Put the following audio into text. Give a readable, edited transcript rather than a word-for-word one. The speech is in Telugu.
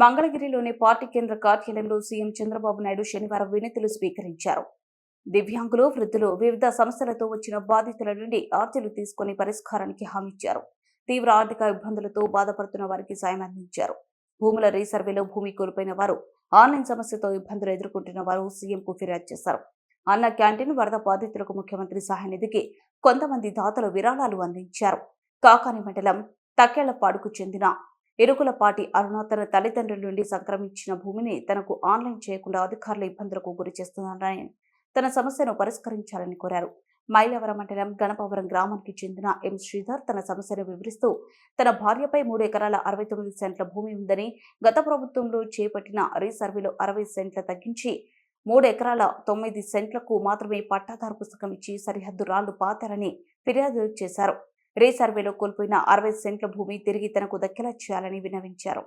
మంగళగిరిలోని పార్టీ కేంద్ర కార్యాలయంలో సీఎం చంద్రబాబు నాయుడు శనివారం వినతులు స్వీకరించారు. దివ్యాంగులు, వృద్ధులు వివిధ సమస్యలతో వచ్చిన బాధితుల నుండి అర్జీలు తీసుకుని పరిష్కారానికి హామీ ఇచ్చారు. తీవ్ర ఆర్థిక ఇబ్బందులతో బాధపడుతున్న వారికి సాయం అందించారు. భూముల రీసర్వేలో భూమి కోల్పోయిన వారు, ఆన్లైన్ సమస్యతో ఇబ్బందులు ఎదుర్కొంటున్న వారు సీఎంకు ఫిర్యాదు చేశారు. అన్న క్యాంటీన్ వరద బాధితులకు ముఖ్యమంత్రి సహాయ నిధికి కొంతమంది దాతలు విరాళాలు అందించారు. కాకాని మండలం తక్కేళ్లపాడుకు చెందిన ఎరుకులపాటి అరుణ తన తల్లిదండ్రుల నుండి సంక్రమించిన భూమిని తనకు ఆన్లైన్ చేయకుండా అధికారుల ఇబ్బందులకు గురి చేస్తున్నారని, తన సమస్యను పరిష్కరించాలని కోరారు. మైలవరం మండలం గణపవరం గ్రామానికి చెందిన ఎం శ్రీధర్ తన సమస్యను వివరిస్తూ, తన భార్యపై 3 ఎకరాల 69 సెంట్ల భూమి ఉందని, గత ప్రభుత్వంలో చేపట్టిన రీసర్వేలో 60 సెంట్ల తగ్గించి 3 ఎకరాల 9 సెంట్లకు మాత్రమే పట్టాదారు పుస్తకం ఇచ్చి సరిహద్దు రాళ్లు పాతారని ఫిర్యాదు చేశారు. రీసర్వేలో కోల్పోయిన 60 సెంట్ల భూమి తిరిగి తనకు దక్కేలా చేయాలని విన్నవించారు.